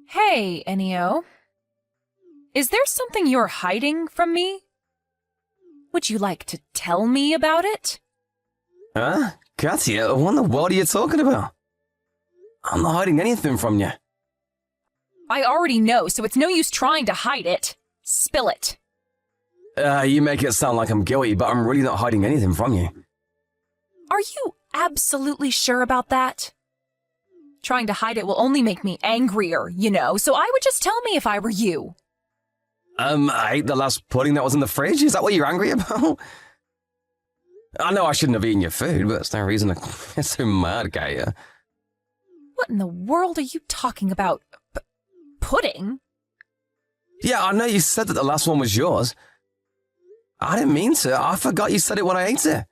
Hey, Enio. Is there something you're hiding from me? Would you like to tell me about it? Huh? Katya, what in the world are you talking about? I'm not hiding anything from you. I already know, so it's no use trying to hide it. Spill it. You make it sound like I'm guilty, but I'm really not hiding anything from you. Are you absolutely sure about that? Trying to hide it will only make me angrier, so I would just tell me if I were you. I ate the last pudding that was in the fridge? Is that what you're angry about? I know I shouldn't have eaten your food, but that's no reason to get so mad, Katya. What in the world are you talking about? Pudding? Yeah, I know you said that the last one was yours. I didn't mean to. I forgot you said it when I ate it.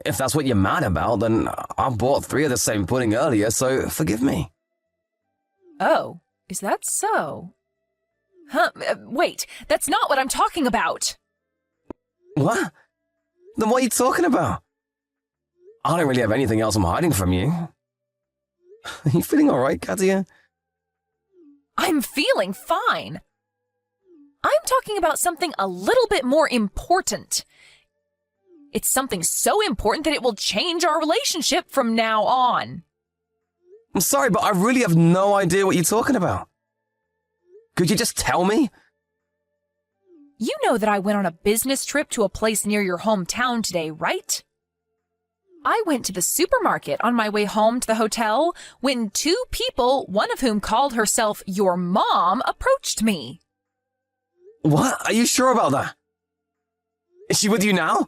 If that's what you're mad about, then I bought 3 of the same pudding earlier, so forgive me. Oh, is that so? Huh, wait, that's not what I'm talking about. What? Then what are you talking about? I don't really have anything else I'm hiding from you. Are you feeling alright, Katya? I'm feeling fine. I'm talking about something a little bit more important. It's something so important that it will change our relationship from now on. I'm sorry, but I really have no idea what you're talking about. Could you just tell me? You know that I went on a business trip to a place near your hometown today, right? I went to the supermarket on my way home to the hotel when 2 people, one of whom called herself your mom, approached me. What? Are you sure about that? Is she with you now?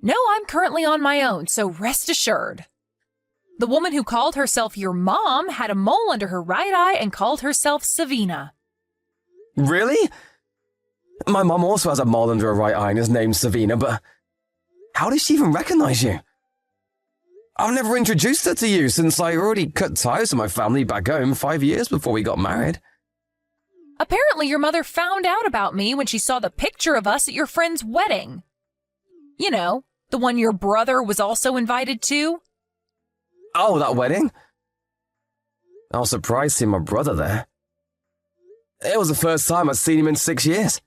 No, I'm currently on my own, so rest assured. The woman who called herself your mom had a mole under her right eye and called herself Savina. Really? My mom also has a mole under her right eye and is named Savina, but how does she even recognize you? I've never introduced her to you since I already cut ties with my family back home 5 years before we got married. Apparently your mother found out about me when she saw the picture of us at your friend's wedding. You know, the one your brother was also invited to. Oh, that wedding? I was surprised seeing my brother there. It was the first time I'd seen him in 6 years.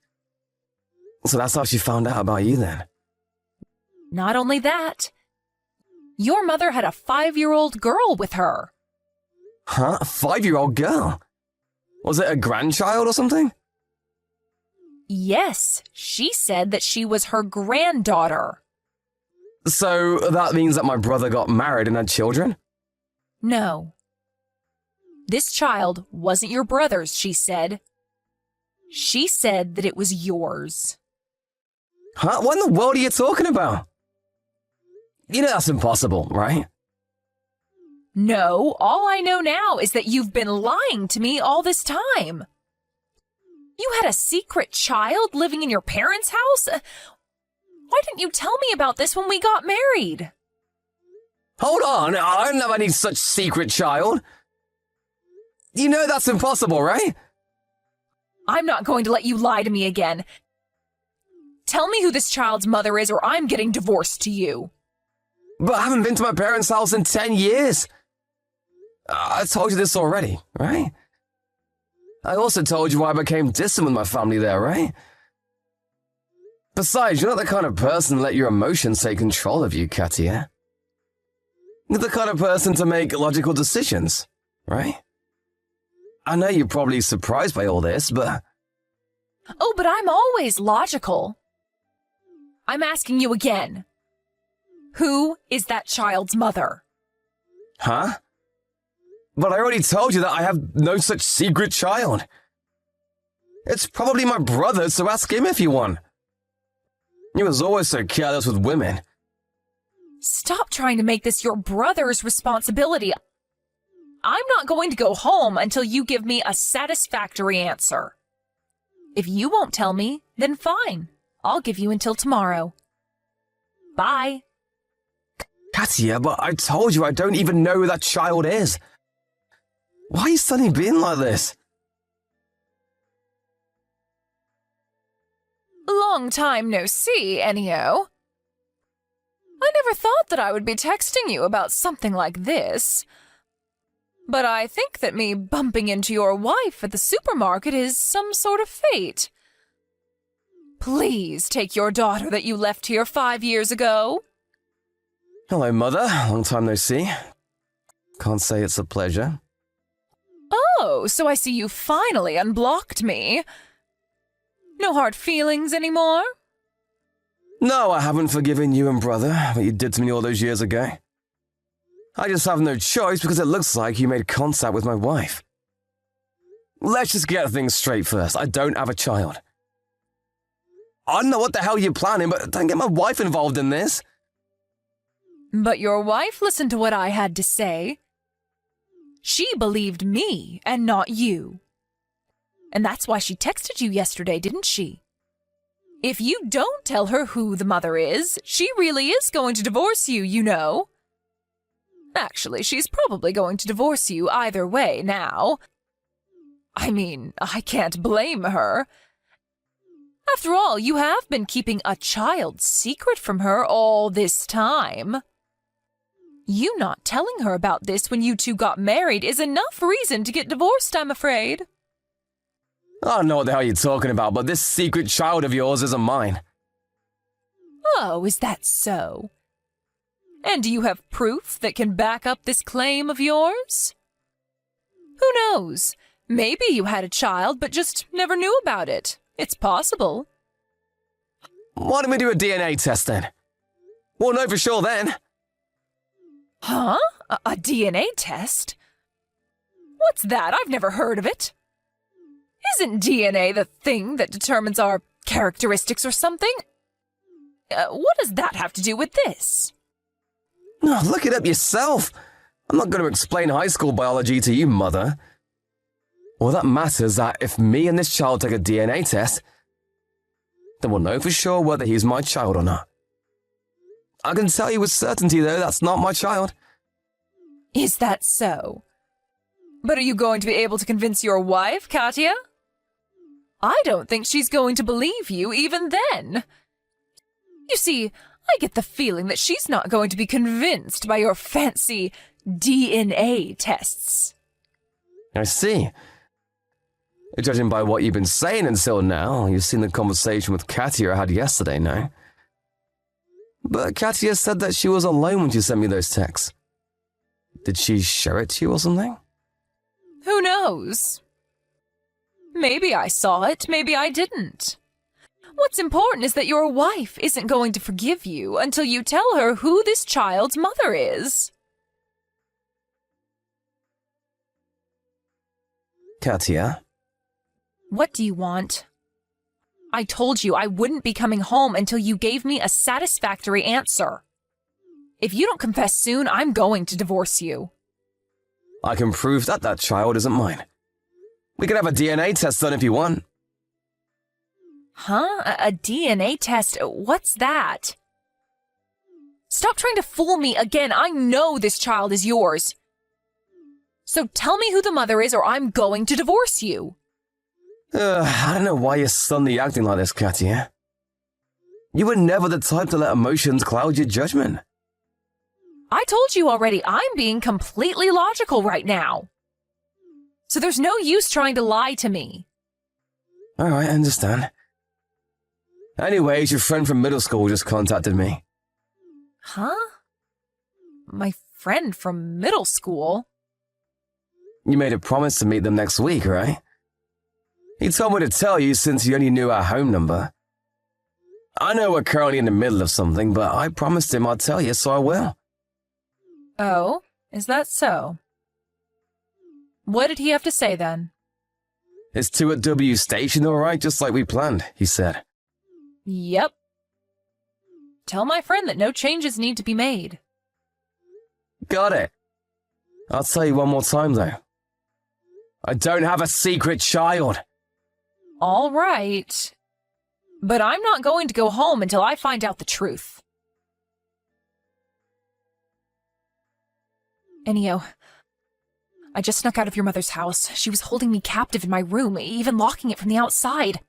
So that's how she found out about you then. Not only that, your mother had a 5-year-old girl with her. Huh? A 5-year-old girl? Was it a grandchild or something? Yes, she said that she was her granddaughter. So that means that my brother got married and had children? No. This child wasn't your brother's, she said. She said that it was yours. Huh? What in the world are you talking about? You know that's impossible, right? No, all I know now is that you've been lying to me all this time. You had a secret child living in your parents' house? Why didn't you tell me about this when we got married? Hold on, I don't have any such secret child. You know that's impossible, right? I'm not going to let you lie to me again. Tell me who this child's mother is or I'm getting divorced to you. But I haven't been to my parents' house in 10 years. I told you this already, right? I also told you why I became distant with my family there, right? Besides, you're not the kind of person to let your emotions take control of you, Katya. You're the kind of person to make logical decisions, right? I know you're probably surprised by all this, but... Oh, but I'm always logical. I'm asking you again. Who is that child's mother? Huh? But I already told you that I have no such secret child. It's probably my brother, so ask him if you want. He was always so careless with women. Stop trying to make this your brother's responsibility. I'm not going to go home until you give me a satisfactory answer. If you won't tell me, then fine. I'll give you until tomorrow. Bye. Katya, but I told you I don't even know who that child is. Why are you suddenly being like this? Long time no see, Enio. I never thought that I would be texting you about something like this. But I think that me bumping into your wife at the supermarket is some sort of fate. Please take your daughter that you left here 5 years ago. Hello, Mother. Long time no see. Can't say it's a pleasure. Oh, so I see you finally unblocked me. No hard feelings anymore? No, I haven't forgiven you and Brother what you did to me all those years ago. I just have no choice because it looks like you made contact with my wife. Let's just get things straight first. I don't have a child. I don't know what the hell you're planning, but don't get my wife involved in this. But your wife listened to what I had to say. She believed me and not you. And that's why she texted you yesterday, didn't she? If you don't tell her who the mother is, she really is going to divorce you, you know. Actually, she's probably going to divorce you either way now. I mean, I can't blame her. After all, you have been keeping a child secret from her all this time. You not telling her about this when you two got married is enough reason to get divorced, I'm afraid. I don't know what the hell you're talking about, but this secret child of yours isn't mine. Oh, is that so? And do you have proof that can back up this claim of yours? Who knows? Maybe you had a child but just never knew about it. It's possible. Why don't we do a DNA test then? We'll know for sure then. Huh? A DNA test? What's that? I've never heard of it. Isn't DNA the thing that determines our characteristics or something? What does that have to do with this? Oh, look it up yourself. I'm not going to explain high school biology to you, Mother. All that matters is that if me and this child take a DNA test, then we'll know for sure whether he's my child or not. I can tell you with certainty, though, that's not my child. Is that so? But are you going to be able to convince your wife, Katya? I don't think she's going to believe you even then. You see, I get the feeling that she's not going to be convinced by your fancy DNA tests. I see. Judging by what you've been saying until now, you've seen the conversation with Katya I had yesterday, no? But Katya said that she was alone when she sent me those texts. Did she show it to you or something? Who knows? Maybe I saw it, maybe I didn't. What's important is that your wife isn't going to forgive you until you tell her who this child's mother is. Katya? What do you want? I told you I wouldn't be coming home until you gave me a satisfactory answer. If you don't confess soon, I'm going to divorce you. I can prove that that child isn't mine. We can have a DNA test done if you want. Huh? A DNA test? What's that? Stop trying to fool me again. I know this child is yours. So tell me who the mother is or I'm going to divorce you. I don't know why you're suddenly acting like this, Katya. You were never the type to let emotions cloud your judgment. I told you already, I'm being completely logical right now. So there's no use trying to lie to me. Alright, I understand. Anyways, your friend from middle school just contacted me. Huh? My friend from middle school? You made a promise to meet them next week, right? He told me to tell you since you only knew our home number. I know we're currently in the middle of something, but I promised him I'd tell you, so I will. Oh, is that so? What did he have to say then? It's 2 at W Station, alright, just like we planned, he said. Yep. Tell my friend that no changes need to be made. Got it. I'll tell you one more time, though. I don't have a secret child. All right. But I'm not going to go home until I find out the truth. Anyhow, I just snuck out of your mother's house. She was holding me captive in my room, even locking it from the outside.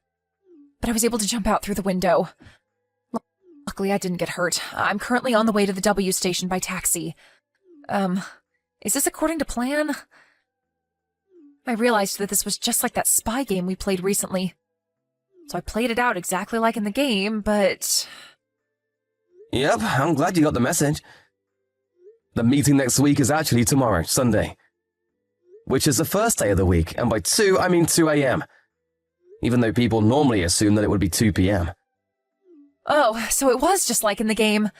But I was able to jump out through the window. Luckily, I didn't get hurt. I'm currently on the way to the W station by taxi. Is this according to plan? I realized that this was just like that spy game we played recently. So I played it out exactly like in the game, but... Yep, I'm glad you got the message. The meeting next week is actually tomorrow, Sunday. Which is the first day of the week, and by 2, I mean 2 a.m. Even though people normally assume that it would be 2 p.m. Oh, so it was just like in the game.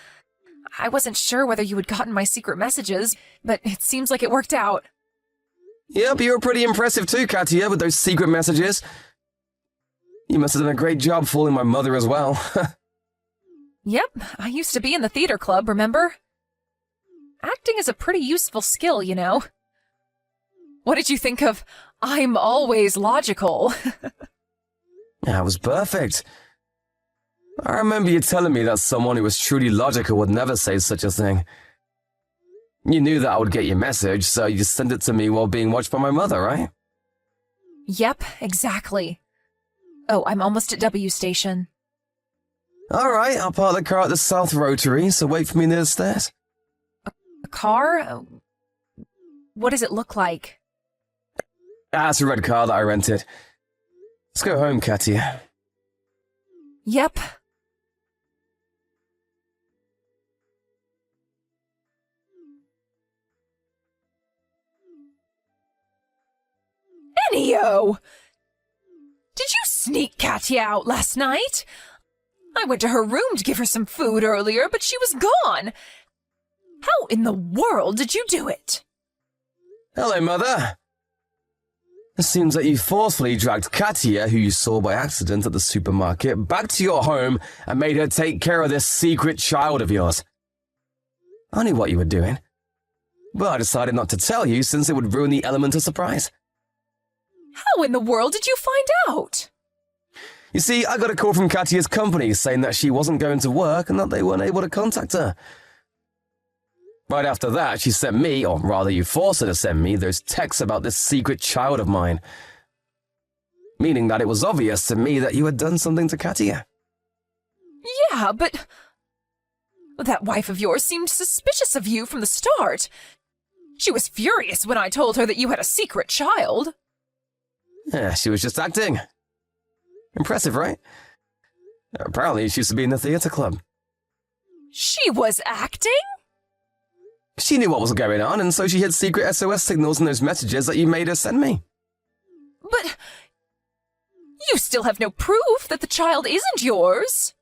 I wasn't sure whether you had gotten my secret messages, but it seems like it worked out. Yep, you were pretty impressive too, Katia, with those secret messages. You must have done a great job fooling my mother as well. Yep, I used to be in the theater club, remember? Acting is a pretty useful skill, you know. What did you think of "I'm always logical"? That was perfect. I remember you telling me that someone who was truly logical would never say such a thing. You knew that I would get your message, so you sent it to me while being watched by my mother, right? Yep, exactly. Oh, I'm almost at W Station. Alright, I'll park the car at the South Rotary, so wait for me near the stairs. A car? What does it look like? It's a red car that I rented. Let's go home, Katia. Yep. Enio! Did you sneak Katia out last night? I went to her room to give her some food earlier, but she was gone. How in the world did you do it? Hello, Mother. It seems that you forcefully dragged Katia, who you saw by accident at the supermarket, back to your home and made her take care of this secret child of yours. I knew what you were doing, but I decided not to tell you since it would ruin the element of surprise. How in the world did you find out? You see, I got a call from Katia's company saying that she wasn't going to work and that they weren't able to contact her. Right after that, she sent me, or rather you forced her to send me, those texts about this secret child of mine. Meaning that it was obvious to me that you had done something to Katia. Yeah, but... that wife of yours seemed suspicious of you from the start. She was furious when I told her that you had a secret child. Yeah, she was just acting. Impressive, right? Apparently, she used to be in the theater club. She was acting? She knew what was going on, and so she hid secret SOS signals in those messages that you made her send me. But... you still have no proof that the child isn't yours.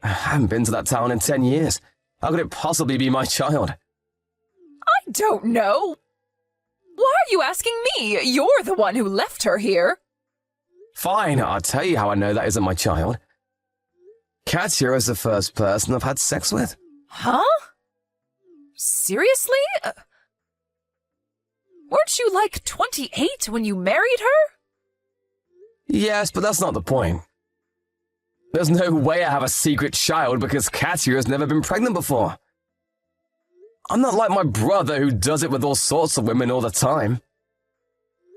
I haven't been to that town in 10 years. How could it possibly be my child? I don't know. Why are you asking me? You're the one who left her here. Fine, I'll tell you how I know that isn't my child. Katia is the first person I've had sex with. Huh? Seriously? Weren't you like 28 when you married her? Yes, but that's not the point. There's no way I have a secret child because Katia has never been pregnant before. I'm not like my brother who does it with all sorts of women all the time.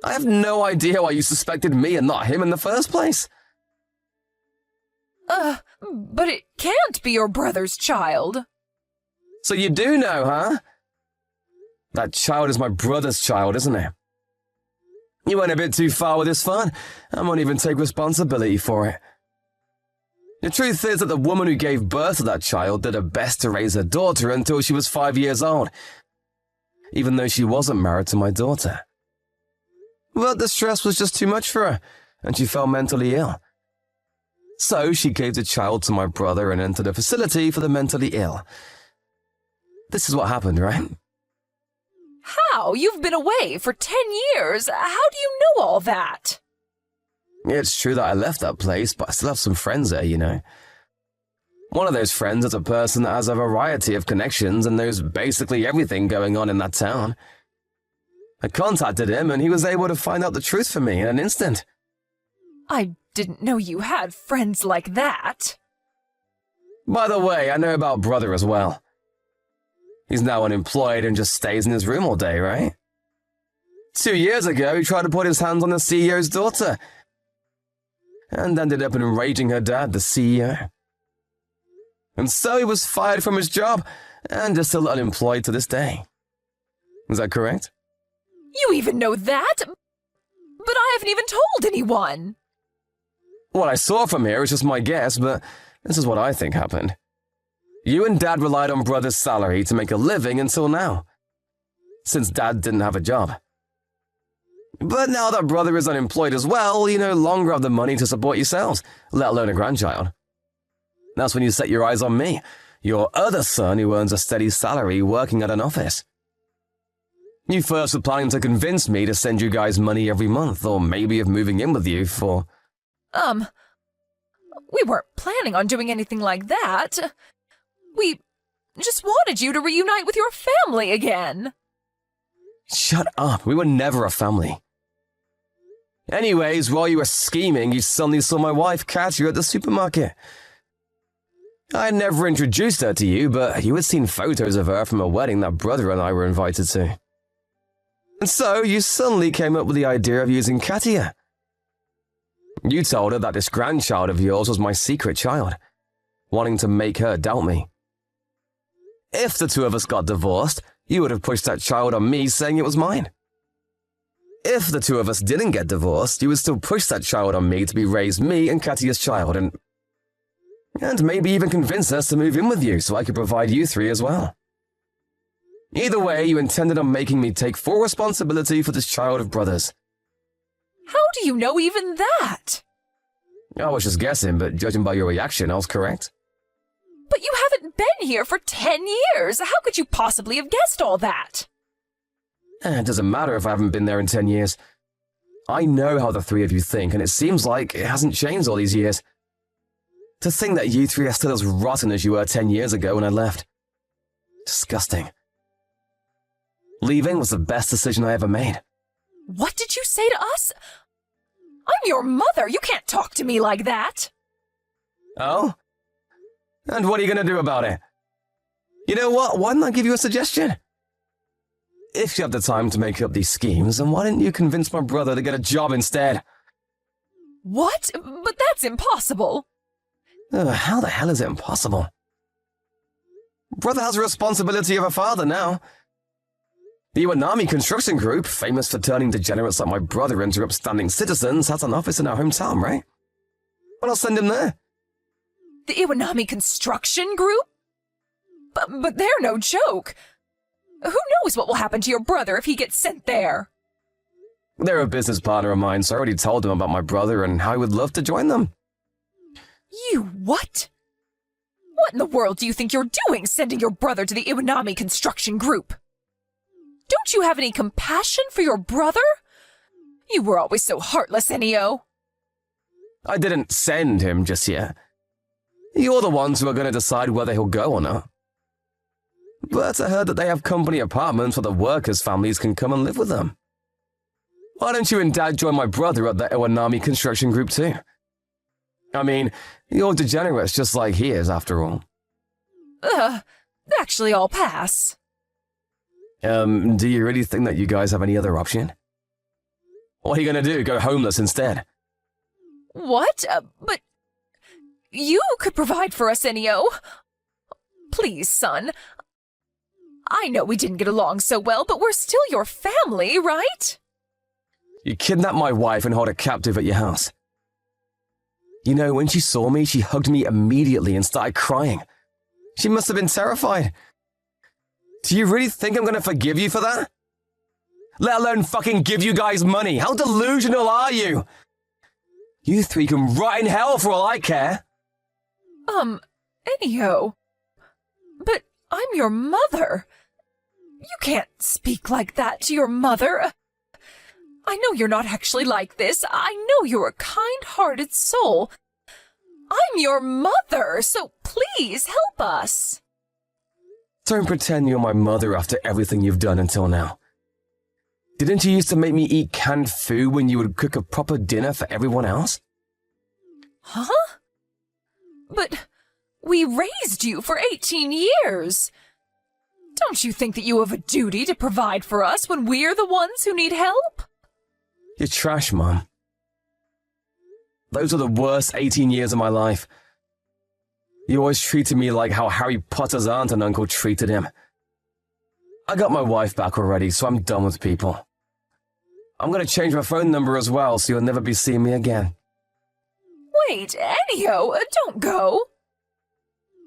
I have no idea why you suspected me and not him in the first place. But it can't be your brother's child. So you do know, huh? That child is my brother's child, isn't it? You went a bit too far with this fun. I won't even take responsibility for it. The truth is that the woman who gave birth to that child did her best to raise her daughter until she was 5 years old, even though she wasn't married to my daughter. But the stress was just too much for her, and she fell mentally ill. So she gave the child to my brother and entered a facility for the mentally ill. This is what happened, right? How? You've been away for 10 years. How do you know all that? It's true that I left that place, but I still have some friends there, you know. One of those friends is a person that has a variety of connections and knows basically everything going on in that town. I contacted him and he was able to find out the truth for me in an instant. I didn't know you had friends like that. By the way, I know about brother as well. He's now unemployed and just stays in his room all day, right? 2 years ago, he tried to put his hands on the CEO's daughter and ended up enraging her dad, the CEO. And so he was fired from his job and is still unemployed to this day. Is that correct? You even know that? But I haven't even told anyone. What I saw from here is just my guess, but this is what I think happened. You and Dad relied on Brother's salary to make a living until now, since Dad didn't have a job. But now that Brother is unemployed as well, you no longer have the money to support yourselves, let alone a grandchild. That's when you set your eyes on me, your other son who earns a steady salary working at an office. You first were planning to convince me to send you guys money every month, or maybe of moving in with you for... We weren't planning on doing anything like that. We just wanted you to reunite with your family again. Shut up, we were never a family. Anyways, while you were scheming, you suddenly saw my wife catch you at the supermarket. I had never introduced her to you, but you had seen photos of her from a wedding that Brother and I were invited to. And so you suddenly came up with the idea of using Katia. You told her that this grandchild of yours was my secret child, wanting to make her doubt me. If the two of us got divorced, you would have pushed that child on me saying it was mine. If the two of us didn't get divorced, you would still push that child on me to be raised me and Katia's child and maybe even convince us to move in with you so I could provide you three as well. Either way, you intended on making me take full responsibility for this child of Brother's. How do you know even that? I was just guessing, but judging by your reaction, I was correct. But you haven't been here for 10 years. How could you possibly have guessed all that? It doesn't matter if I haven't been there in 10 years. I know how the three of you think, and it seems like it hasn't changed all these years. To think that you three are still as rotten as you were 10 years ago when I left. Disgusting. Leaving was the best decision I ever made. What did you say to us? I'm your mother. You can't talk to me like that. Oh? And what are you going to do about it? You know what? Why don't I give you a suggestion? If you have the time to make up these schemes, then why didn't you convince my brother to get a job instead? What? But that's impossible. How the hell is it impossible? Brother has a responsibility of a father now. The Iwanami Construction Group, famous for turning degenerates like my brother into upstanding citizens, has an office in our hometown, right? Well, I'll send him there. The Iwanami Construction Group? But they're no joke. Who knows what will happen to your brother if he gets sent there? They're a business partner of mine, so I already told them about my brother and how I would love to join them. You what? What in the world do you think you're doing, sending your brother to the Iwanami Construction Group? Don't you have any compassion for your brother? You were always so heartless, Enio. I didn't send him just yet. You're the ones who are going to decide whether he'll go or not. But I heard that they have company apartments where the workers' families can come and live with them. Why don't you and Dad join my brother at the Iwanami Construction Group too? I mean, you're degenerates just like he is, after all. Actually, I'll pass. Do you really think that you guys have any other option? What are you going to do, go homeless instead? What? But you could provide for us, Enio. Please, son. I know we didn't get along so well, but we're still your family, right? You kidnapped my wife and hold her captive at your house. You know, when she saw me, she hugged me immediately and started crying. She must have been terrified. Do you really think I'm going to forgive you for that? Let alone fucking give you guys money. How delusional are you? You three can rot in hell for all I care. Enio. But I'm your mother. You can't speak like that to your mother. I know you're not actually like this. I know you're a kind-hearted soul. I'm your mother, so please help us. Don't pretend you're my mother after everything you've done until now. Didn't you used to make me eat canned food when you would cook a proper dinner for everyone else? Huh? But we raised you for 18 years. Don't you think that you have a duty to provide for us when we're the ones who need help? You're trash, Mom. Those are the worst 18 years of my life. You always treated me like how Harry Potter's aunt and uncle treated him. I got my wife back already, so I'm done with people. I'm going to change my phone number as well, so you'll never be seeing me again. Wait, Ennio, don't go.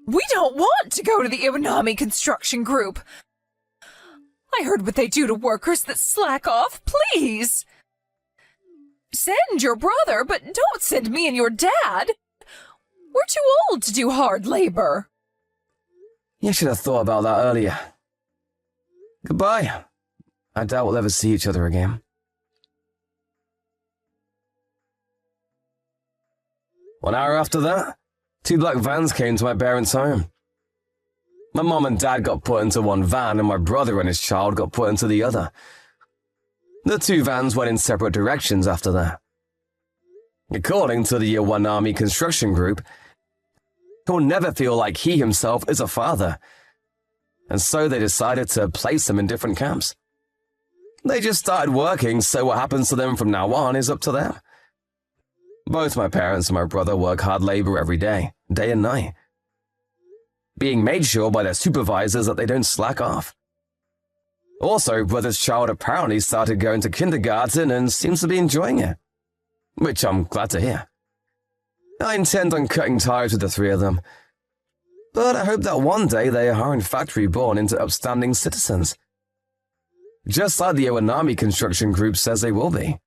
We don't want to go to the Iwanami construction group. I heard what they do to workers that slack off. Please. Send your brother, but don't send me and your dad. We're too old to do hard labor. You should have thought about that earlier. Goodbye. I doubt we'll ever see each other again. 1 hour after that, 2 black vans came to my parents' home. My mom and dad got put into one van and my brother and his child got put into the other. The 2 vans went in separate directions after that. According to the Iwanami construction group, he'll never feel like he himself is a father, and so they decided to place them in different camps. They just started working, so what happens to them from now on is up to them. Both my parents and my brother work hard labor every day, day and night, being made sure by their supervisors that they don't slack off. Also, brother's child apparently started going to kindergarten and seems to be enjoying it, which I'm glad to hear. I intend on cutting ties with the 3 of them, but I hope that one day they are in fact reborn into upstanding citizens, just like the Iwanami construction group says they will be.